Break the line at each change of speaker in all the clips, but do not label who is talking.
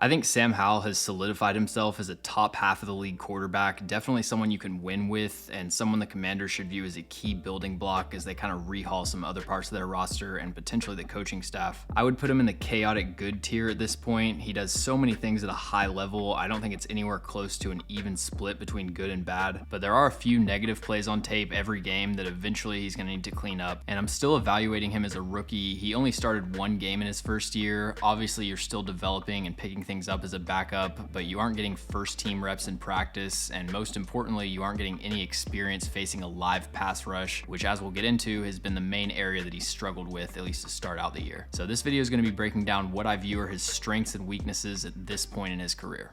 I think Sam Howell has solidified himself as a top half of the league quarterback, definitely someone you can win with, and someone the Commanders should view as a key building block as they kind of rehaul some other parts of their roster and potentially the coaching staff. I would put him in the chaotic good tier at this point. He does so many things at a high level. I don't think it's anywhere close to an even split between good and bad, but there are a few negative plays on tape every game that eventually he's going to need to clean up, and I'm still evaluating him as a rookie. He only started one game in his first year. Obviously, you're still developing and picking things up as a backup, but you aren't getting first team reps in practice, and most importantly, you aren't getting any experience facing a live pass rush, which, as we'll get into, has been the main area that he's struggled with, at least to start out the year. So this video is going to be breaking down what I view are his strengths and weaknesses at this point in his career.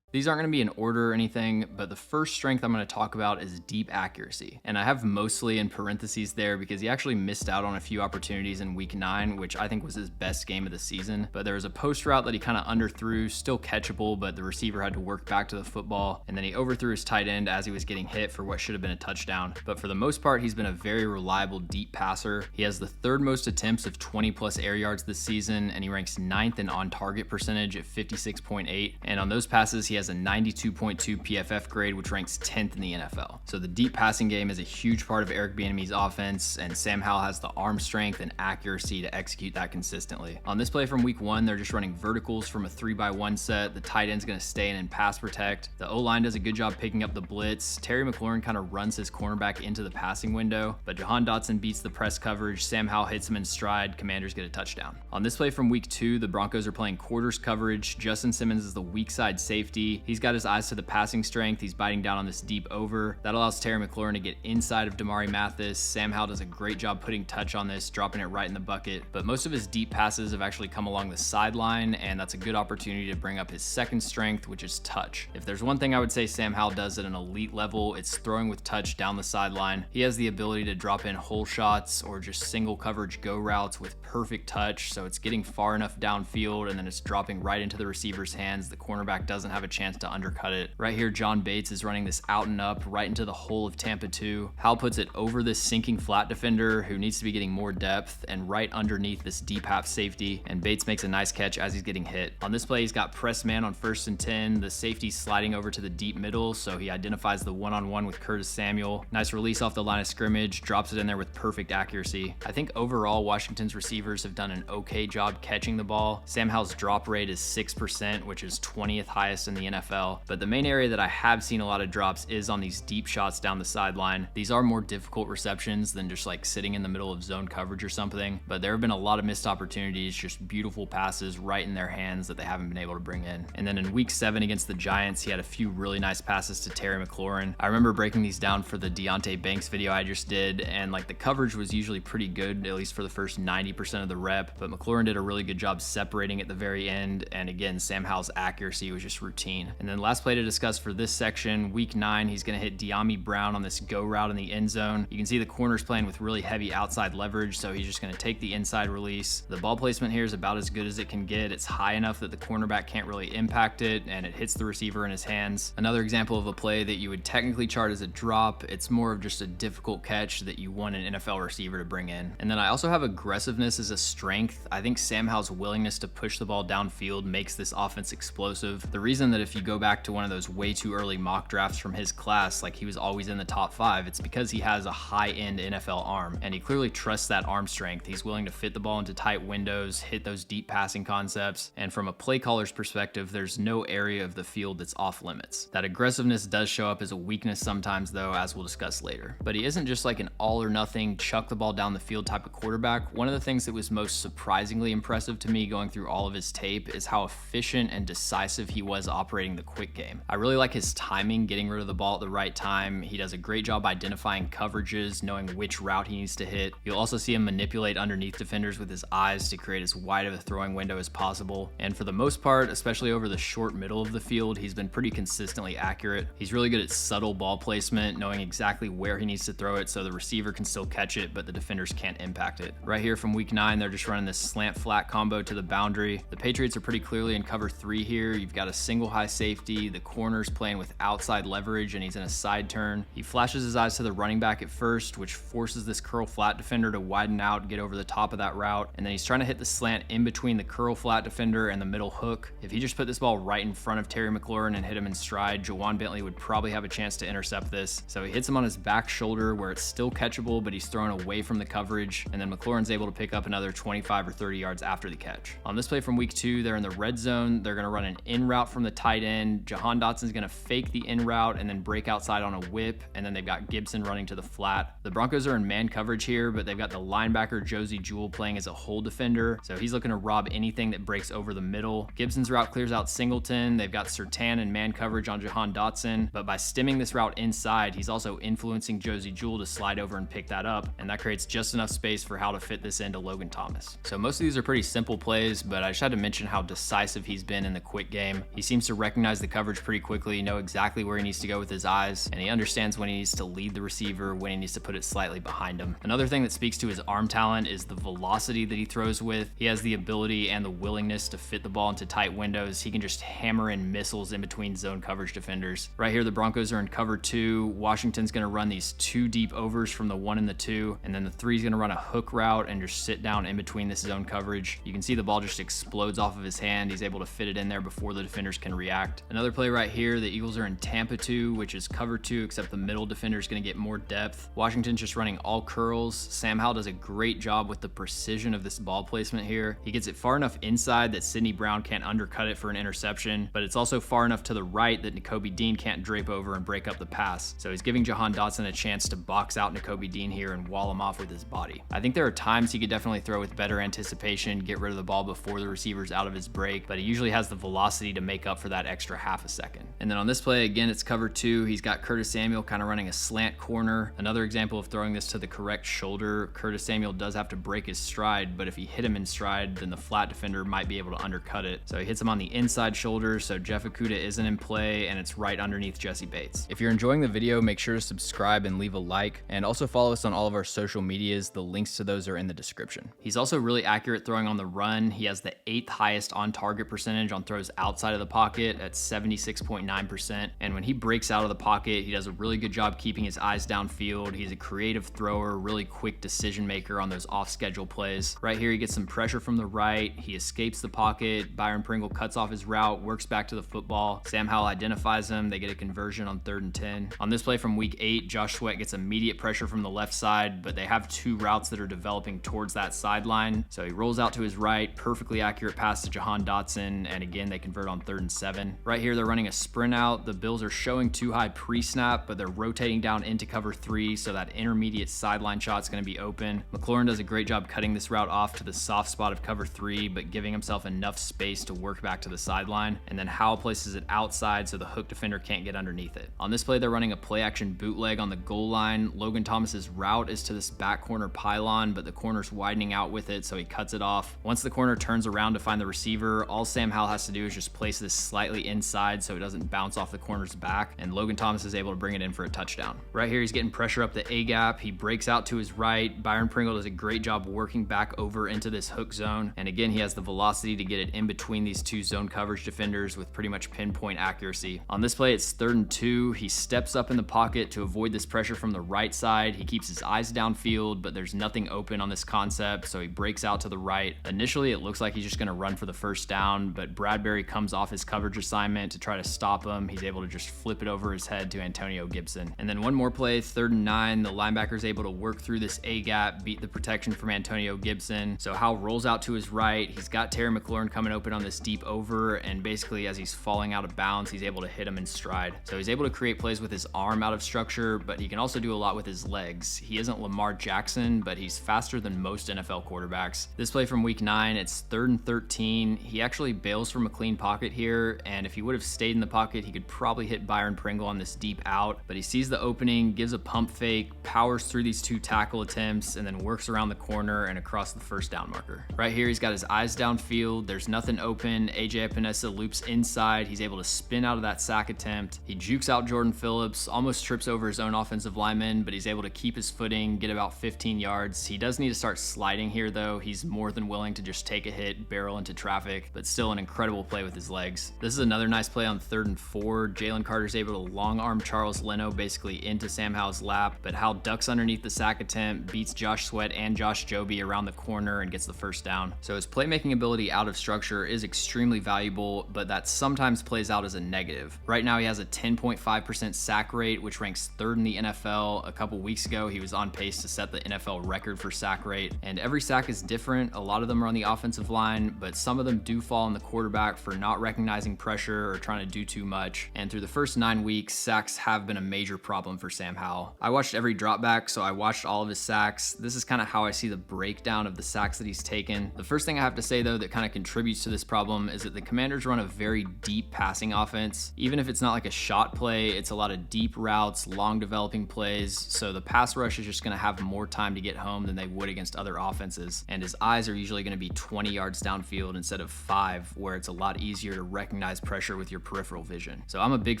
These aren't going to be in order or anything, but the first strength I'm going to talk about is deep accuracy. And I have mostly in parentheses there because he actually missed out on a few opportunities in week 9, which I think was his best game of the season. But there was a post route that he kind of underthrew, still catchable, but the receiver had to work back to the football. And then he overthrew his tight end as he was getting hit for what should have been a touchdown. But for the most part, he's been a very reliable deep passer. He has the third most attempts of 20 plus air yards this season, and he ranks 9th in on target percentage at 56.8. And on those passes, he has a 92.2 PFF grade, which ranks 10th in the NFL. So the deep passing game is a huge part of Eric Bieniemy's offense, and Sam Howell has the arm strength and accuracy to execute that consistently. On this play from week 1, they're just running verticals from a 3x1 set. The tight end's going to stay in and pass protect. The O-line does a good job picking up the blitz. Terry McLaurin kind of runs his cornerback into the passing window, but Jahan Dotson beats the press coverage. Sam Howell hits him in stride. Commanders get a touchdown. On this play from week 2, the Broncos are playing quarters coverage. Justin Simmons is the weak side safety. He's got his eyes to the passing strength. He's biting down on this deep over. That allows Terry McLaurin to get inside of Damari Mathis. Sam Howell does a great job putting touch on this, dropping it right in the bucket. But most of his deep passes have actually come along the sideline, and that's a good opportunity to bring up his second strength, which is touch. If there's one thing I would say Sam Howell does at an elite level, it's throwing with touch down the sideline. He has the ability to drop in hole shots or just single coverage go routes with perfect touch, so it's getting far enough downfield and then it's dropping right into the receiver's hands. The cornerback doesn't have a chance to undercut it. Right here, John Bates is running this out and up right into the hole of Tampa 2. Howell puts it over this sinking flat defender who needs to be getting more depth and right underneath this deep half safety, and Bates makes a nice catch as he's getting hit. On this play, he's got press man on 1st and 10. The safety's sliding over to the deep middle, so he identifies the one-on-one with Curtis Samuel. Nice release off the line of scrimmage, drops it in there with perfect accuracy. I think overall, Washington's receivers have done an okay job catching the ball. Sam Howell's drop rate is 6%, which is 20th highest in the NFL, but the main area that I have seen a lot of drops is on these deep shots down the sideline. These are more difficult receptions than just like sitting in the middle of zone coverage or something, but there have been a lot of missed opportunities, just beautiful passes right in their hands that they haven't been able to bring in. And then in week 7 against the Giants, he had a few really nice passes to Terry McLaurin. I remember breaking these down for the Deonte Banks video I just did, and like the coverage was usually pretty good, at least for the first 90% of the rep, but McLaurin did a really good job separating at the very end, and again, Sam Howell's accuracy was just routine. And then last play to discuss for this section, week 9, he's going to hit De'Ami Brown on this go route in the end zone. You can see the corner's playing with really heavy outside leverage, so he's just going to take the inside release. The ball placement here is about as good as it can get. It's high enough that the cornerback can't really impact it, and it hits the receiver in his hands. Another example of a play that you would technically chart as a drop. It's more of just a difficult catch that you want an NFL receiver to bring in. And then I also have aggressiveness as a strength. I think Sam Howell's willingness to push the ball downfield makes this offense explosive. The reason that if you go back to one of those way too early mock drafts from his class, like he was always in the top 5, it's because he has a high-end NFL arm, and he clearly trusts that arm strength. He's willing to fit the ball into tight windows, hit those deep passing concepts, and from a play caller's perspective, there's no area of the field that's off limits. That aggressiveness does show up as a weakness sometimes though, as we'll discuss later. But he isn't just like an all or nothing, chuck the ball down the field type of quarterback. One of the things that was most surprisingly impressive to me going through all of his tape is how efficient and decisive he was operating the quick game. I really like his timing, getting rid of the ball at the right time. He does a great job identifying coverages, knowing which route he needs to hit. You'll also see him manipulate underneath defenders with his eyes to create as wide of a throwing window as possible. And for the most part, especially over the short middle of the field, he's been pretty consistently accurate. He's really good at subtle ball placement, knowing exactly where he needs to throw it so the receiver can still catch it, but the defenders can't impact it. Right here from week 9, they're just running this slant flat combo to the boundary. The Patriots are pretty clearly in cover 3 here. You've got a single high safety. The corner's playing with outside leverage and he's in a side turn. He flashes his eyes to the running back at first, which forces this curl flat defender to widen out, get over the top of that route. And then he's trying to hit the slant in between the curl flat defender and the middle hook. If he just put this ball right in front of Terry McLaurin and hit him in stride, Jawan Bentley would probably have a chance to intercept this. So he hits him on his back shoulder where it's still catchable, but he's thrown away from the coverage. And then McLaurin's able to pick up another 25 or 30 yards after the catch. On this play from week 2, they're in the red zone. They're going to run an in route from the tight end. Jahan Dotson's going to fake the in route and then break outside on a whip. And then they've got Gibson running to the flat. The Broncos are in man coverage here, but they've got the linebacker Josie Jewell playing as a hole defender. So he's looking to rob anything that breaks over the middle. Gibson's route clears out Singleton. They've got Surtain in man coverage on Jahan Dotson. But by stemming this route inside, he's also influencing Josie Jewell to slide over and pick that up. And that creates just enough space for Howell to fit this into Logan Thomas. So most of these are pretty simple plays, but I just had to mention how decisive he's been in the quick game. He seems to recognize the coverage pretty quickly, know exactly where he needs to go with his eyes, and he understands when he needs to lead the receiver, when he needs to put it slightly behind him. Another thing that speaks to his arm talent is the velocity that he throws with. He has the ability and the willingness to fit the ball into tight windows. He can just hammer in missiles in between zone coverage defenders. Right here, the Broncos are in cover 2. Washington's going to run these 2 deep overs from the 1 and the 2, and then the 3 is going to run a hook route and just sit down in between this zone coverage. You can see the ball just explodes off of his hand. He's able to fit it in there before the defenders can react. Another play right here, the Eagles are in Tampa 2, which is cover 2, except the middle defender is going to get more depth. Washington's just running all curls. Sam Howell does a great job with the precision of this ball placement here. He gets it far enough inside that Sidney Brown can't undercut it for an interception, but it's also far enough to the right that Nakobe Dean can't drape over and break up the pass. So he's giving Jahan Dotson a chance to box out Nakobe Dean here and wall him off with his body. I think there are times he could definitely throw with better anticipation, get rid of the ball before the receiver's out of his break, but he usually has the velocity to make up for that extra half a second. And then on this play, again, it's cover 2. He's got Curtis Samuel kind of running a slant corner. Another example of throwing this to the correct shoulder. Curtis Samuel does have to break his stride, but if he hit him in stride, then the flat defender might be able to undercut it. So he hits him on the inside shoulder, so Jeff Okudah isn't in play, and it's right underneath Jesse Bates. If you're enjoying the video, make sure to subscribe and leave a like, and also follow us on all of our social medias. The links to those are in the description. He's also really accurate throwing on the run. He has the 8th highest on target percentage on throws outside of the pocket at 76.9%. And when he breaks out of the pocket, he does a really good job keeping his eyes downfield. He's a creative thrower, really quick decision maker on those off schedule plays. Right here, he gets some pressure from the right. He escapes the pocket. Byron Pringle cuts off his route, works back to the football. Sam Howell identifies him. They get a conversion on 3rd and 10. On this play from week 8, Josh Sweat gets immediate pressure from the left side, but they have 2 routes that are developing towards that sideline. So he rolls out to his right, perfectly accurate pass to Jahan Dotson, and again, they convert on 3rd and 7. Right here, they're running a sprint out. The Bills are showing too high pre-snap, but they're rotating down into cover 3, so that intermediate sideline shot's going to be open. McLaurin does a great job cutting this route off to the soft spot of cover 3, but giving himself enough space to work back to the sideline, and then Howell places it outside so the hook defender can't get underneath it. On this play, they're running a play-action bootleg on the goal line. Logan Thomas's route is to this back corner pylon, but the corner's widening out with it, so he cuts it off. Once the corner turns around to find the receiver, all Sam Howell has to do is just place this slightly inside so it doesn't bounce off the corner's back, and Logan Thomas is able to bring it in for a touchdown. Right here, he's getting pressure up the A-gap. He breaks out to his right. Byron Pringle does a great job working back over into this hook zone, and again, he has the velocity to get it in between these 2 zone coverage defenders with pretty much pinpoint accuracy. On this play, it's 3rd and 2. He steps up in the pocket to avoid this pressure from the right side. He keeps his eyes downfield, but there's nothing open on this concept, so he breaks out to the right. Initially, it looks like he's just going to run for the first down, but Bradbury comes off his coverage assignment to try to stop him. He's able to just flip it over his head to Antonio Gibson. And then one more play, 3rd and 9. The linebacker's able to work through this A-gap, beat the protection from Antonio Gibson. So Howell rolls out to his right. He's got Terry McLaurin coming open on this deep over, and basically as he's falling out of bounds, he's able to hit him in stride. So he's able to create plays with his arm out of structure, but he can also do a lot with his legs. He isn't Lamar Jackson, but he's faster than most NFL quarterbacks. This play from week 9, it's 3rd and 13. He actually bails from a clean pocket here, and if he would have stayed in the pocket, he could probably hit Byron Pringle on this deep out, but he sees the opening, gives a pump fake, powers through these 2 tackle attempts, and then works around the corner and across the first down marker. Right here, he's got his eyes downfield. There's nothing open. AJ Epinesa loops inside. He's able to spin out of that sack attempt. He jukes out Jordan Phillips, almost trips over his own offensive lineman, but he's able to keep his footing, get about 15 yards. He does need to start sliding here, though. He's more than willing to just take a hit, barrel into traffic, but still an incredible play with his legs. This This is another nice play on 3rd and 4. Jalen Carter's able to long arm Charles Leno basically into Sam Howell's lap, but Howell ducks underneath the sack attempt, beats Josh Sweat and Josh Joby around the corner and gets the first down. So his playmaking ability out of structure is extremely valuable, but that sometimes plays out as a negative. Right now he has a 10.5% sack rate, which ranks 3rd in the NFL. A couple weeks ago he was on pace to set the NFL record for sack rate, and every sack is different. A lot of them are on the offensive line, but some of them do fall on the quarterback for not recognizing pressure or trying to do too much. And through the first 9 weeks, sacks have been a major problem for Sam Howell. I watched every dropback, so I watched all of his sacks. This is kind of how I see the breakdown of the sacks that he's taken. The first thing I have to say though that kind of contributes to this problem is that the Commanders run a very deep passing offense. Even if it's not like a shot play, it's a lot of deep routes, long developing plays, so the pass rush is just going to have more time to get home than they would against other offenses, and his eyes are usually going to be 20 yards downfield instead of 5, where it's a lot easier to recognize pressure with your peripheral vision. So I'm a big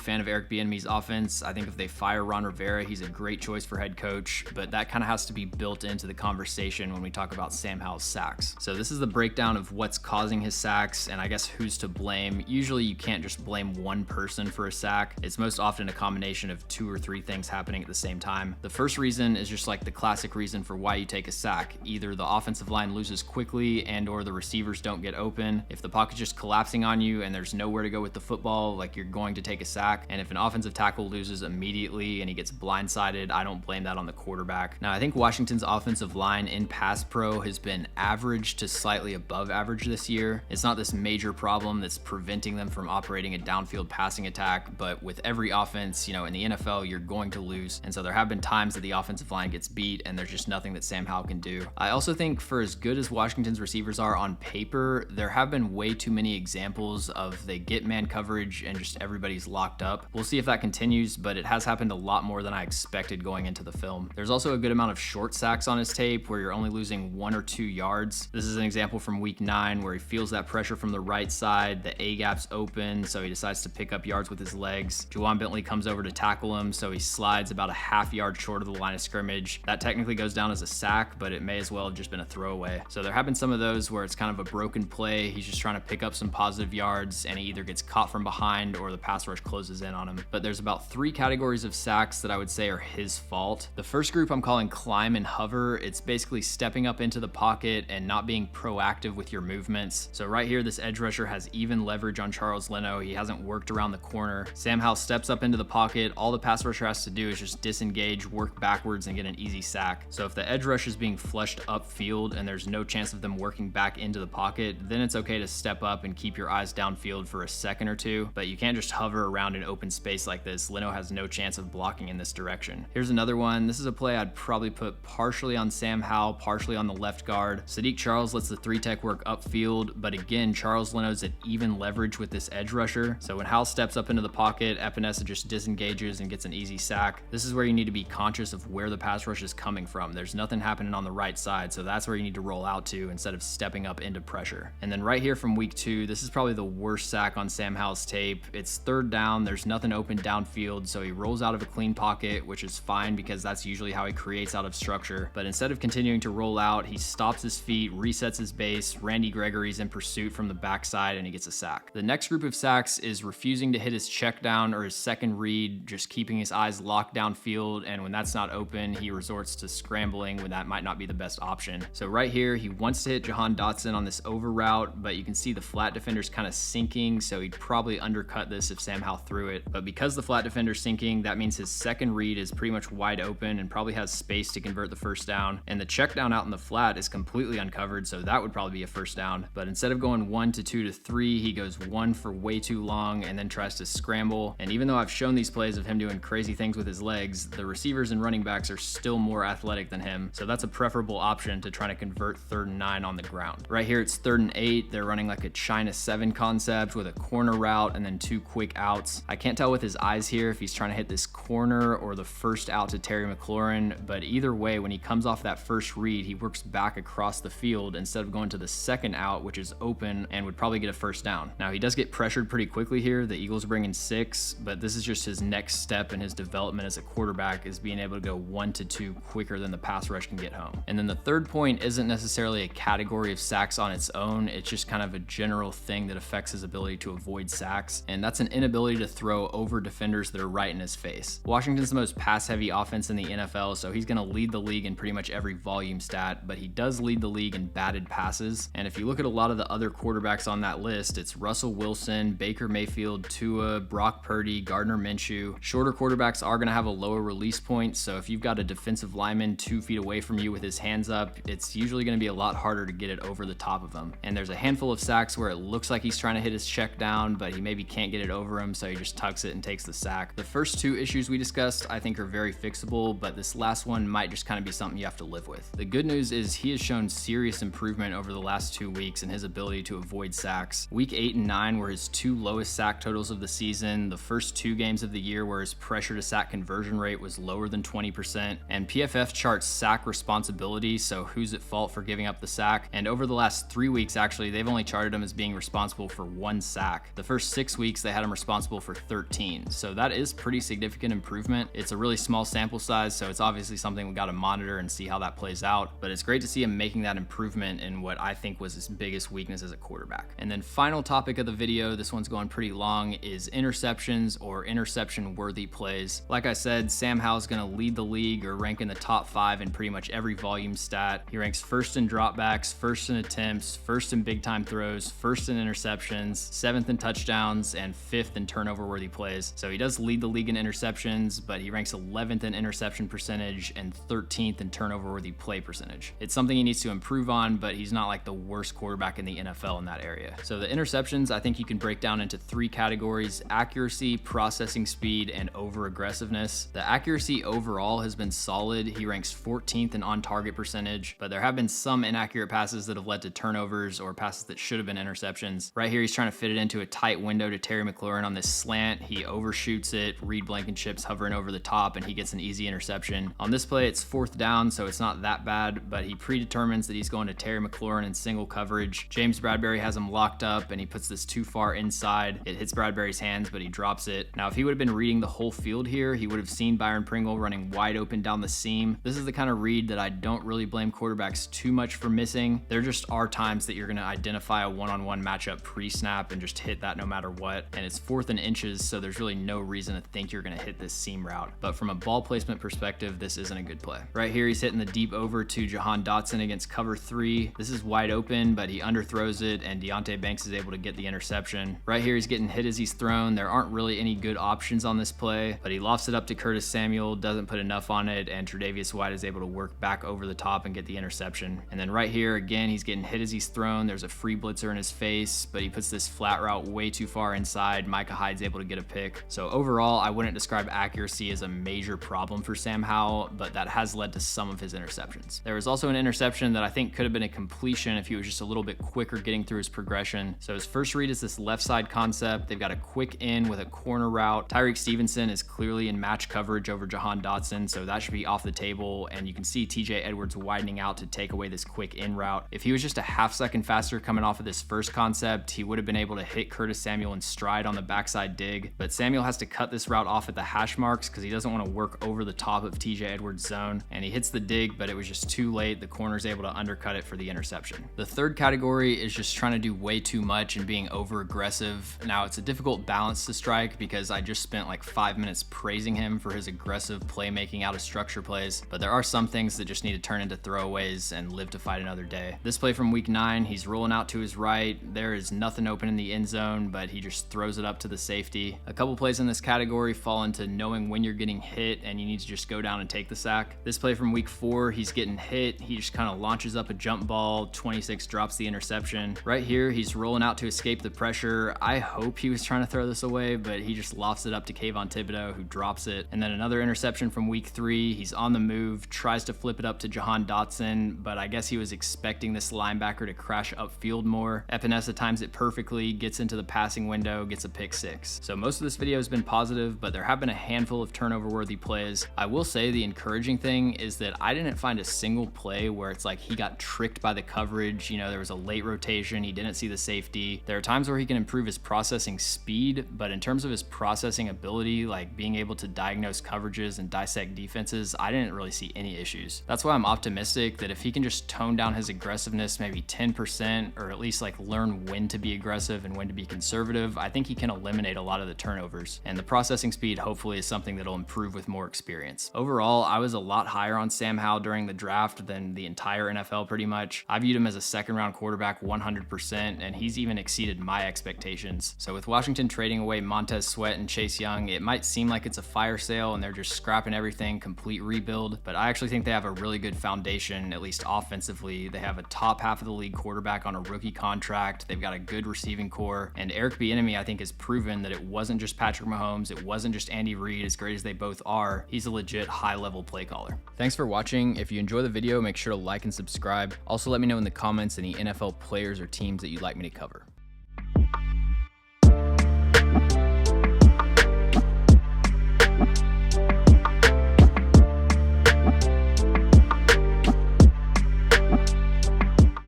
fan of Eric Bieniemy's offense. I think if they fire Ron Rivera, he's a great choice for head coach, but that kind of has to be built into the conversation when we talk about Sam Howell's sacks. So this is the breakdown of what's causing his sacks, and I guess who's to blame. Usually you can't just blame one person for a sack. It's most often a combination of 2 or 3 things happening at the same time. The first reason is just like the classic reason for why you take a sack. Either the offensive line loses quickly and or the receivers don't get open. If the pocket's just collapsing on you and there's nowhere to go with the football, like, you're going to take a sack. And if an offensive tackle loses immediately and he gets blindsided, I don't blame that on the quarterback. Now, I think Washington's offensive line in pass pro has been average to slightly above average this year. It's not this major problem that's preventing them from operating a downfield passing attack, but with every offense, in the NFL, you're going to lose. And so there have been times that the offensive line gets beat and there's just nothing that Sam Howell can do. I also think for as good as Washington's receivers are on paper, there have been way too many examples of they get man coverage and just everybody's locked up. We'll see if that continues, but it has happened a lot more than I expected going into the film. There's also a good amount of short sacks on his tape where you're only losing 1 or 2 yards. This is an example from week 9 where he feels that pressure from the right side, the A-gap's open, so he decides to pick up yards with his legs. Juwan Bentley comes over to tackle him, so he slides about a half yard short of the line of scrimmage. That technically goes down as a sack, but it may as well have just been a throwaway. So there have been some of those where it's kind of a broken play. He's just trying to pick up some positive yards and he either gets caught from behind or the pass rush closes in on him. But there's about 3 categories of sacks that I would say are his fault. The first group I'm calling climb and hover. It's basically stepping up into the pocket and not being proactive with your movements. So right here, this edge rusher has even leverage on Charles Leno. He hasn't worked around the corner. Sam Howell steps up into the pocket. All the pass rusher has to do is just disengage, work backwards, and get an easy sack. So if the edge rush is being flushed upfield and there's no chance of them working back into the pocket, then it's okay to step up and keep your eyes downfield for a second or 2, but you can't just hover around in open space like this. Leno has no chance of blocking in this direction. Here's another one. This is a play I'd probably put partially on Sam Howell, partially on the left guard. Sadiq Charles lets the 3-tech work upfield, but again, Charles Leno's at even leverage with this edge rusher. So when Howell steps up into the pocket, Epinesa just disengages and gets an easy sack. This is where you need to be conscious of where the pass rush is coming from. There's nothing happening on the right side, so that's where you need to roll out to instead of stepping up into pressure. And then right here from week 2, this is probably the worst sack on Sam Howell's tape. It's 3rd down, there's nothing open downfield, so he rolls out of a clean pocket, which is fine because that's usually how he creates out of structure. But instead of continuing to roll out, he stops his feet, resets his base. Randy Gregory's in pursuit from the backside and he gets a sack. The next group of sacks is refusing to hit his check down or his second read, just keeping his eyes locked downfield, and when that's not open, he resorts to scrambling when that might not be the best option. So right here, he wants to hit Jahan Dotson on this over route, but you can see the flat defender's kind of sinking, so he'd probably undercut this if Sam Howell threw it. But because the flat defender's sinking, that means his second read is pretty much wide open and probably has space to convert the first down, and the check down out in the flat is completely uncovered, so that would probably be a first down. But instead of going 1 to 2 to 3, he goes 1 for way too long and then tries to scramble. And even though I've shown these plays of him doing crazy things with his legs, the receivers and running backs are still more athletic than him, so that's a preferable option to try to convert 3rd and 9 on the ground. Right here, it's 3rd and 8. They're running like a China 7 concept with a corner route and then 2 quick outs. I can't tell with his eyes here if he's trying to hit this corner or the first out to Terry McLaurin, but either way, when he comes off that first read, he works back across the field instead of going to the second out, which is open and would probably get a first down. Now, he does get pressured pretty quickly here. The Eagles bring in 6, but this is just his next step in his development as a quarterback, is being able to go 1 to 2 quicker than the pass rush can get home. And then the third point isn't necessarily a category of sacks on its own. It's just kind of a general thing that affects his ability inability to avoid sacks, and that's an inability to throw over defenders that are right in his face. Washington's the most pass-heavy offense in the NFL, so he's going to lead the league in pretty much every volume stat, but he does lead the league in batted passes. And if you look at a lot of the other quarterbacks on that list, it's Russell Wilson, Baker Mayfield, Tua, Brock Purdy, Gardner Minshew. Shorter quarterbacks are going to have a lower release point, so if you've got a defensive lineman 2 feet away from you with his hands up, it's usually going to be a lot harder to get it over the top of him. And there's a handful of sacks where it looks like he's trying to hit his check down, but he maybe can't get it over him, so he just tucks it and takes the sack. The first 2 issues we discussed I think are very fixable, but this last one might just kind of be something you have to live with. The good news is he has shown serious improvement over the last 2 weeks in his ability to avoid sacks. Week 8 and 9 were his 2 lowest sack totals of the season, the first 2 games of the year where his pressure to sack conversion rate was lower than 20%, and PFF charts sack responsibility, so who's at fault for giving up the sack, and over the last 3 weeks actually they've only charted him as being responsible for 1 sack. The first 6 weeks they had him responsible for 13, so that is pretty significant improvement. It's a really small sample size, so it's obviously something we got to monitor and see how that plays out, but it's great to see him making that improvement in what I think was his biggest weakness as a quarterback. And then final topic of the video, this one's going pretty long, is interceptions or interception worthy plays. Like I said, Sam Howell's going to lead the league or rank in the top 5 in pretty much every volume stat. He ranks first in dropbacks, first in attempts, first in big time throws, first in interceptions, 7th in touchdowns, and 5th in turnover worthy plays. So he does lead the league in interceptions, but he ranks 11th in interception percentage and 13th in turnover worthy play percentage. It's something he needs to improve on, but he's not like the worst quarterback in the NFL in that area. So the interceptions, I think you can break down into 3 categories: accuracy, processing speed, and over aggressiveness. The accuracy overall has been solid. He ranks 14th in on target percentage, but there have been some inaccurate passes that have led to turnovers or passes that should have been interceptions. Right here, he's trying to fit it into a tight window to Terry McLaurin on this slant. He overshoots it, Reed Blankenship's hovering over the top, and he gets an easy interception. On this play, it's 4th down, so it's not that bad, but he predetermines that he's going to Terry McLaurin in single coverage. James Bradberry has him locked up, and he puts this too far inside. It hits Bradberry's hands, but he drops it. Now, if he would have been reading the whole field here, he would have seen Byron Pringle running wide open down the seam. This is the kind of read that I don't really blame quarterbacks too much for missing. There just are times that you're going to identify a one-on-one matchup pre-snap and just hit that no matter what, and it's 4th in inches, so there's really no reason to think you're going to hit this seam route. But from a ball placement perspective, this isn't a good play. Right here, he's hitting the deep over to Jahan Dotson against cover 3. This is wide open, but he underthrows it, and Deonte Banks is able to get the interception. Right here, he's getting hit as he's thrown. There aren't really any good options on this play, but he lofts it up to Curtis Samuel, doesn't put enough on it, and Tre'Davious White is able to work back over the top and get the interception. And then right here, again, he's getting hit as he's thrown. There's a free blitzer in his face, but he puts this flat route way too far inside. Micah Hyde's able to get a pick. So overall, I wouldn't describe accuracy as a major problem for Sam Howell, but that has led to some of his interceptions. There was also an interception that I think could have been a completion if he was just a little bit quicker getting through his progression. So his first read is this left side concept. They've got a quick in with a corner route. Tyreek Stevenson is clearly in match coverage over Jahan Dotson, so that should be off the table, and you can see TJ Edwards widening out to take away this quick in route. If he was just a half-second faster coming off of this first concept, he would have been able to hit Curtis Samuel in stride on the backside dig, but Samuel has to cut this route off at the hash marks because he doesn't want to work over the top of TJ Edwards' zone, and he hits the dig, but it was just too late. The corner's able to undercut it for the interception. The third category is just trying to do way too much and being over aggressive. Now, it's a difficult balance to strike because I just spent like 5 minutes praising him for his aggressive playmaking out of structure plays, but there are some things that just need to turn into throwaways and live to fight another day. This play from week 9, he's rolling out to his right. There is nothing open in the end zone, but he just throws it up to the safety. A couple plays in this category fall into knowing when you're getting hit and you need to just go down and take the sack. This play from week 4, he's getting hit. He just kind of launches up a jump ball. 26 drops the interception. Right here, he's rolling out to escape the pressure. I hope he was trying to throw this away, but he just lofts it up to Kayvon Thibodeau, who drops it. And then another interception from week 3. He's on the move, tries to flip it up to Jahan Dotson, but I guess he was expecting this linebacker to crash upfield more. Epinesa times it perfectly, gets into the passing window, gets a pick 6. So most of this video has been positive, but there have been a handful of turnover-worthy plays. I will say the encouraging thing is that I didn't find a single play where it's like he got tricked by the coverage. You know, there was a late rotation, he didn't see the safety. There are times where he can improve his processing speed, but in terms of his processing ability, like being able to diagnose coverages and dissect defenses, I didn't really see any issues. That's why I'm optimistic that if he can just tone down his aggressiveness maybe 10%, or at least like learn when to be aggressive aggressive and when to be conservative, I think he can eliminate a lot of the turnovers. And the processing speed hopefully is something that'll improve with more experience. Overall, I was a lot higher on Sam Howell during the draft than the entire NFL pretty much. I viewed him as a second-round quarterback 100%, and he's even exceeded my expectations. So with Washington trading away Montez Sweat and Chase Young, it might seem like it's a fire sale and they're just scrapping everything, complete rebuild, but I actually think they have a really good foundation, at least offensively. They have a top half of the league quarterback on a rookie contract. They've got a good receiving core, and Eric Bieniemy, I think, has proven that it wasn't just Patrick Mahomes, it wasn't just Andy Reid, as great as they both are. He's a legit high-level play caller. Thanks for watching. If you enjoy the video, make sure to like and subscribe. Also, let me know in the comments any NFL players or teams that you'd like me to cover.